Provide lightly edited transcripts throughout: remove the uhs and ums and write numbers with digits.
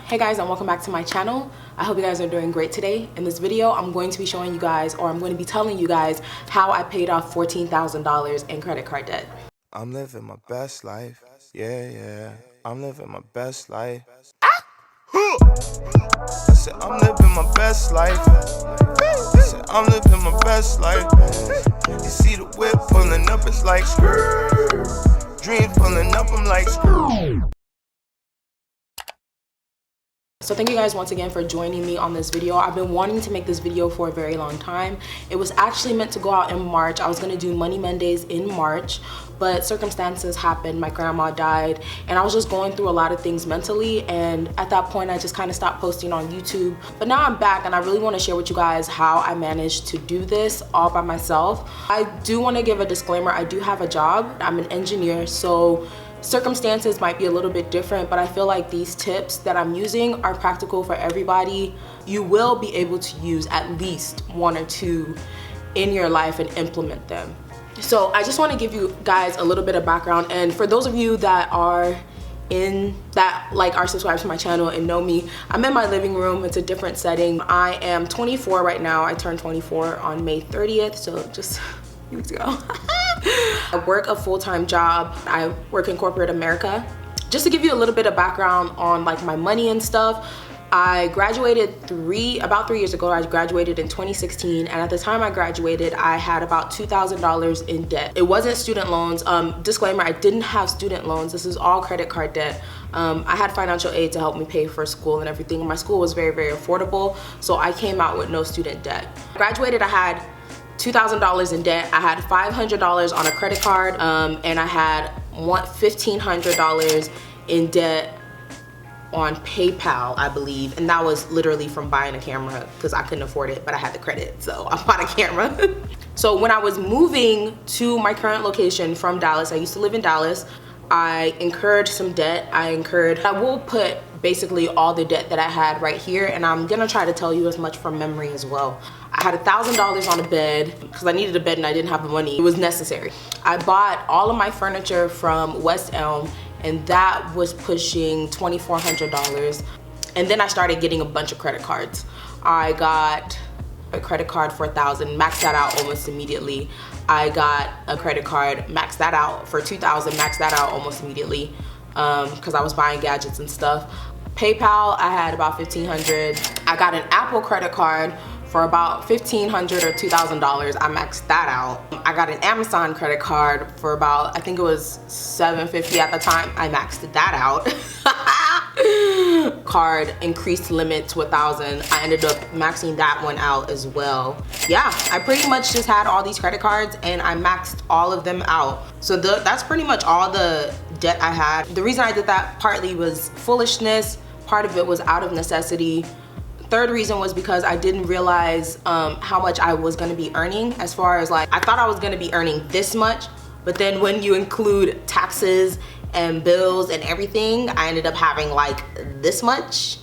Hey guys, and welcome back to my channel. I hope you guys are doing great today. In this video, I'm going to be showing you guys, or I'm going to be telling you guys how I paid off $14,000 in credit card debt. I'm living my best life. Yeah. I'm living my best life. I said I'm living my best life. I said I'm living my best life. You see the whip pulling up, it's like dream pulling up, I'm like So thank you guys once again for joining me on this video. I've been wanting to make this video for a very long time. It was actually meant to go out in March. I was going to do Money Mondays in March, but circumstances happened. My grandma died, and I was just going through a lot of things mentally, and at that point I just kind of stopped posting on YouTube. But now I'm back, and I really want to share with you guys how I managed to do this all by myself. I do want to give a disclaimer. I do have a job. I'm an engineer, so circumstances might be a little bit different, but I feel like these tips that I'm using are practical for everybody. You will be able to use at least one or two in your life and implement them. So I just want to give you guys a little bit of background, and for those of you that are subscribed to my channel and know me, I'm in my living room. It's a different setting. I am 24 right now. I turned 24 on May 30th, so just a few weeks ago. I work a full-time job. I work in corporate America. Just to give you a little bit of background on like my money and stuff, I graduated about 3 years ago. I graduated in 2016, and at the time I graduated, I had about $2,000 in debt. It wasn't student loans. Disclaimer, I didn't have student loans. This is all credit card debt. I had financial aid to help me pay for school and everything. My school was very, very affordable, so I came out with no student debt. Graduated, I had $2,000 in debt. I had $500 on a credit card, and I had $1,500 in debt on PayPal, I believe, and that was literally from buying a camera because I couldn't afford it, but I had the credit, so I bought a camera. So when I was moving to my current location from Dallas, I used to live in Dallas, I incurred some debt. I will put basically all the debt that I had right here, and I'm gonna try to tell you as much from memory as well. I had $1,000 on a bed because I needed a bed and I didn't have the money. It was necessary. I bought all of my furniture from West Elm, and that was pushing $2,400. And then I started getting a bunch of credit cards. I got a credit card for $1,000, maxed that out almost immediately. I got a credit card, maxed that out for $2,000, maxed that out almost immediately because I was buying gadgets and stuff. PayPal, I had about $1,500. I got an Apple credit card for about $1,500 or $2,000. I maxed that out. I got an Amazon credit card for about, I think it was $750 at the time. I maxed that out. Card increased limit to $1,000. I ended up maxing that one out as well. Yeah, I pretty much just had all these credit cards and I maxed all of them out. So that's pretty much all the debt I had. The reason I did that partly was foolishness. Part of it was out of necessity. Third reason was because I didn't realize how much I was gonna be earning. As far as like, I thought I was gonna be earning this much, but then when you include taxes and bills and everything, I ended up having like this much.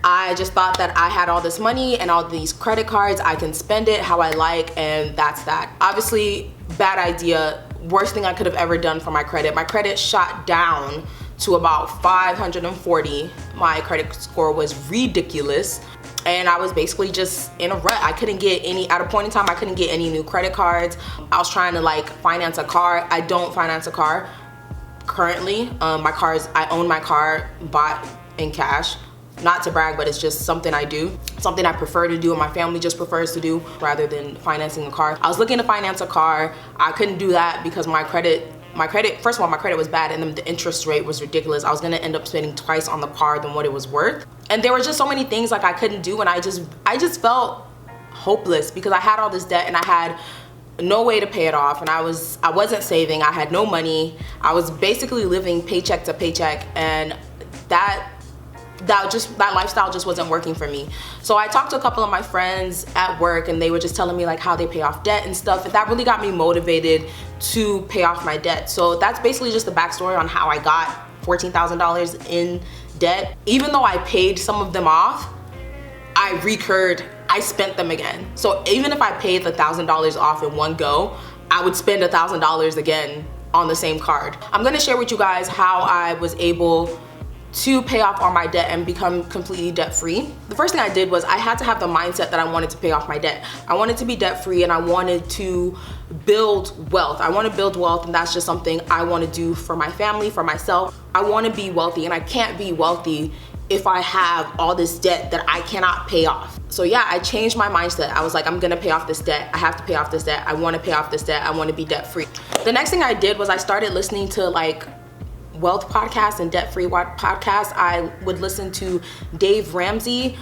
I just thought that I had all this money and all these credit cards, I can spend it how I like, and that's that. Obviously, bad idea. Worst thing I could have ever done for my credit. My credit shot down to about 540. My credit score was ridiculous, and I was basically just in a rut. I couldn't get any, at a point in time, I couldn't get any new credit cards. I was trying to like finance a car. I don't finance a car currently. I own my car, bought in cash. Not to brag, but it's just something I do. Something I prefer to do and my family just prefers to do rather than financing a car. I was looking to finance a car. I couldn't do that because my credit, first of all, my credit was bad, and then the interest rate was ridiculous. I was gonna end up spending twice on the car than what it was worth. And there were just so many things like I couldn't do, and I just felt hopeless because I had all this debt and I had no way to pay it off, and I wasn't saving. I had no money. I was basically living paycheck to paycheck, and that lifestyle just wasn't working for me. So I talked to a couple of my friends at work, and they were just telling me like how they pay off debt and stuff, and that really got me motivated to pay off my debt. So that's basically just the backstory on how I got $14,000 in debt. Even though I paid some of them off, I spent them again. So even if I paid the $1,000 off in one go, I would spend $1,000 again on the same card. I'm gonna share with you guys how I was able to pay off all my debt and become completely debt free, the first thing I did was I had to have the mindset that I wanted to pay off my debt. I wanted to be debt free and I wanted to build wealth. I want to build wealth, and that's just something I want to do for my family, for myself. I want to be wealthy, and I can't be wealthy if I have all this debt that I cannot pay off. So yeah, I changed my mindset. I was like, I'm gonna pay off this debt. I have to pay off this debt. I want to pay off this debt. I want to be debt free. The next thing I did was I started listening to like wealth podcasts and debt-free podcasts. I would listen to Dave Ramsey.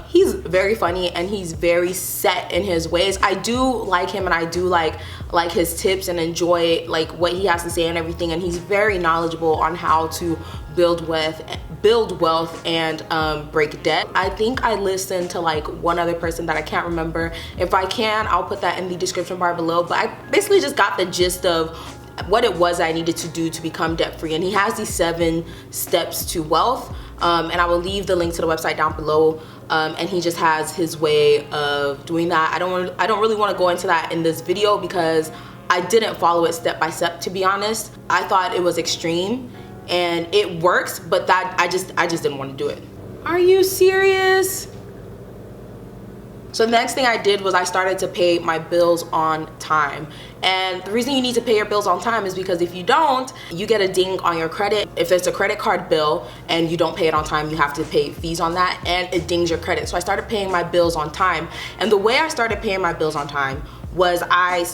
He's very funny and he's very set in his ways. I do like him, and I do like his tips and enjoy like what he has to say and everything, and he's very knowledgeable on how to build wealth and break debt. I think I listened to like one other person that I can't remember. If I can, I'll put that in the description bar below, but I basically just got the gist of what it was I needed to do to become debt free. And he has these 7 steps to wealth, and I will leave the link to the website down below. And he just has his way of doing that. I don't really want to go into that in this video because I didn't follow it step by step, to be honest. I thought it was extreme and it works, but that I just didn't want to do it. Are you serious? So the next thing I did was I started to pay my bills on time. And the reason you need to pay your bills on time is because if you don't, you get a ding on your credit. If it's a credit card bill and you don't pay it on time, you have to pay fees on that, and it dings your credit. So I started paying my bills on time. And the way I started paying my bills on time was I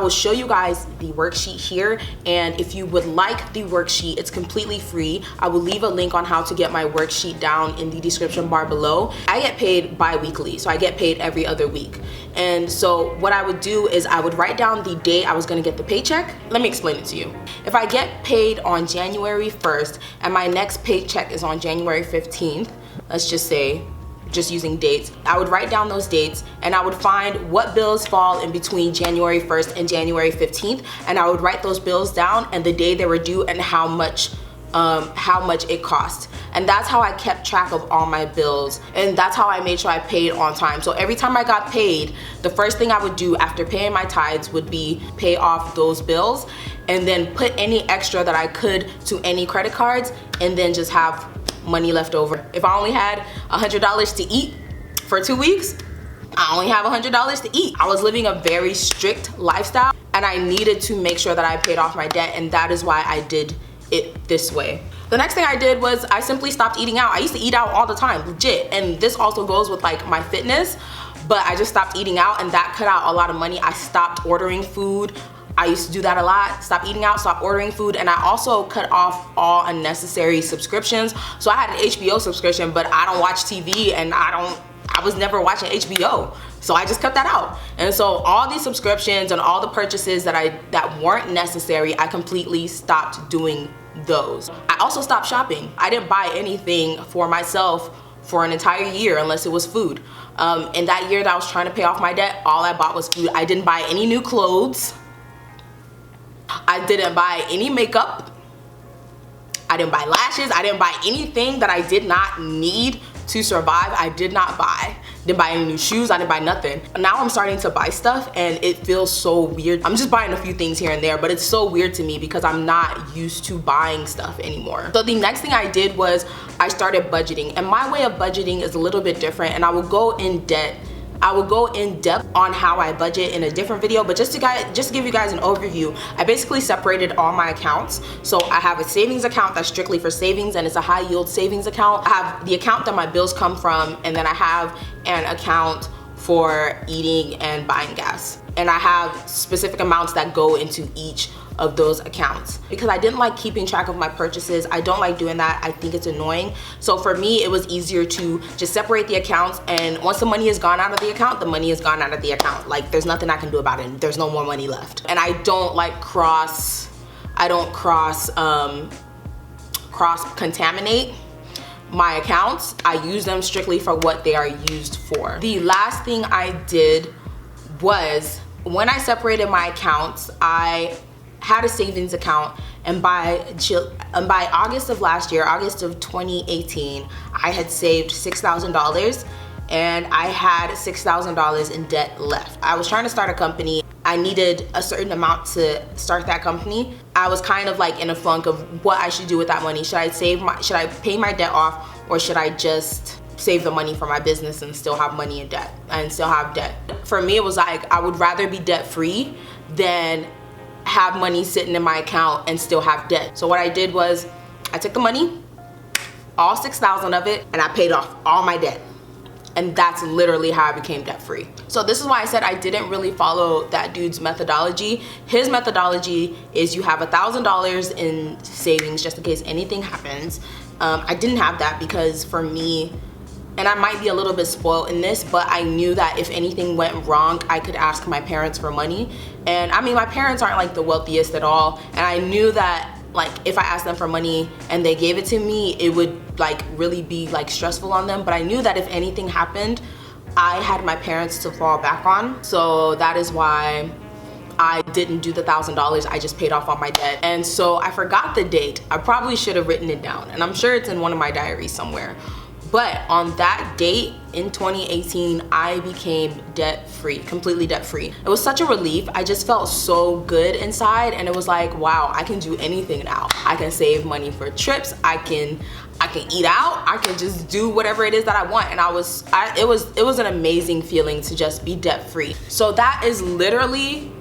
will show you guys the worksheet here, and if you would like the worksheet, it's completely free. I will leave a link on how to get my worksheet down in the description bar below. I get paid bi-weekly, so I get paid every other week. And so what I would do is I would write down the day I was gonna get the paycheck. Let me explain it to you. If I get paid on January 1st and my next paycheck is on January 15th, let's just say, just using dates, I would write down those dates and I would find what bills fall in between January 1st and January 15th, and I would write those bills down and the day they were due and how much it cost. And that's how I kept track of all my bills, and that's how I made sure I paid on time. So every time I got paid, the first thing I would do after paying my tithes would be pay off those bills and then put any extra that I could to any credit cards, and then just have money left over. If I only had $100 to eat for 2 weeks, I only have $100 to eat. I was living a very strict lifestyle and I needed to make sure that I paid off my debt, and that is why I did it this way. The next thing I did was I simply stopped eating out. I used to eat out all the time, legit, and this also goes with like my fitness, but I just stopped eating out, and that cut out a lot of money. I stopped ordering food. I used to do that a lot. Stop eating out, stop ordering food, and I also cut off all unnecessary subscriptions. So I had an HBO subscription, but I don't watch TV, and I was never watching HBO. So I just cut that out. And so all these subscriptions and all the purchases that weren't necessary, I completely stopped doing those. I also stopped shopping. I didn't buy anything for myself for an entire year unless it was food. In that year that I was trying to pay off my debt, all I bought was food. I didn't buy any new clothes. I didn't buy any makeup. I didn't buy lashes. I didn't buy anything that I did not need to survive. I did not buy. Didn't buy any new shoes. I didn't buy nothing. Now I'm starting to buy stuff and it feels so weird. I'm just buying a few things here and there, but it's so weird to me because I'm not used to buying stuff anymore. So the next thing I did was I started budgeting, and my way of budgeting is a little bit different, and I will go in depth on how I budget in a different video, but just to give you guys an overview, I basically separated all my accounts. So I have a savings account that's strictly for savings, and it's a high yield savings account. I have the account that my bills come from, and then I have an account for eating and buying gas. And I have specific amounts that go into each of those accounts because I didn't like keeping track of my purchases. I don't like doing that. I think it's annoying. So for me, it was easier to just separate the accounts, and once the money is gone out of the account, the money is gone out of the account. Like, there's nothing I can do about it. There's no more money left. And I don't like cross contaminate my accounts. I use them strictly for what they are used for. The last thing I did was when I separated my accounts, I had a savings account, and by August of last year, August of 2018, I had saved $6,000 and I had $6,000 in debt left. I was trying to start a company. I I needed a certain amount to start that company, I was kind of like in a funk of what I should do with that money. Should I pay my debt off, or should I just save the money for my business and still have money in debt and still have debt? For me, it was like, I would rather be debt free than have money sitting in my account and still have debt. So what I did was I took the money, all 6,000 of it, and I paid off all my debt. And that's literally how I became debt free. So this is why I said I didn't really follow that dude's methodology. His methodology is you have $1,000 in savings just in case anything happens. I didn't have that because for me, and I might be a little bit spoiled in this, but I knew that if anything went wrong, I could ask my parents for money. And I mean, my parents aren't like the wealthiest at all. And I knew that like if I asked them for money and they gave it to me, it would like really be like stressful on them. But I knew that if anything happened, I had my parents to fall back on. So that is why I didn't do the $1,000. I just paid off all my debt. And so I forgot the date. I probably should have written it down, and I'm sure it's in one of my diaries somewhere. But on that date in 2018, I became debt free, completely debt free. It was such a relief. I just felt so good inside, and it was like, wow, I can do anything now. I can save money for trips. I can eat out. I can just do whatever it is that I want. And it was an amazing feeling to just be debt free. So that is literally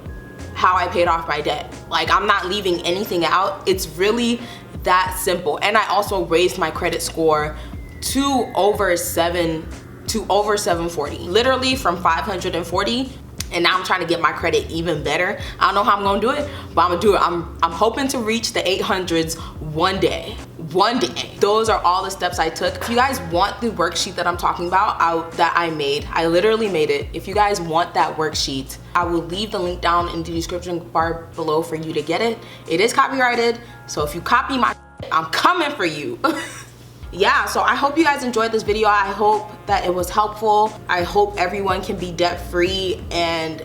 how I paid off my debt. Like, I'm not leaving anything out. It's really that simple. And I also raised my credit score to over 740, literally from 540, and now I'm trying to get my credit even better. I don't know how I'm gonna do it, but I'm gonna do it. I'm hoping to reach the 800s one day. Those are all the steps I took. If you guys want the worksheet that I'm talking about, that I made, I literally made it. If you guys want that worksheet, I will leave the link down in the description bar below for you to get it. It is copyrighted, so if you copy my I'm coming for you. Yeah, so I hope you guys enjoyed this video. I hope that it was helpful. I hope everyone can be debt free and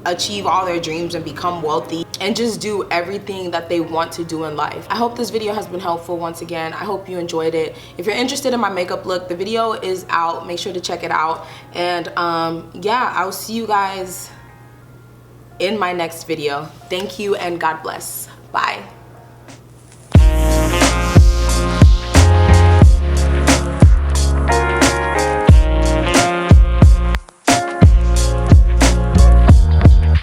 achieve all their dreams and become wealthy and just do everything that they want to do in life. I hope this video has been helpful once again. I hope you enjoyed it. If you're interested in my makeup look, the video is out. Make sure to check it out. And yeah, I'll see you guys in my next video. Thank you and God bless. Bye.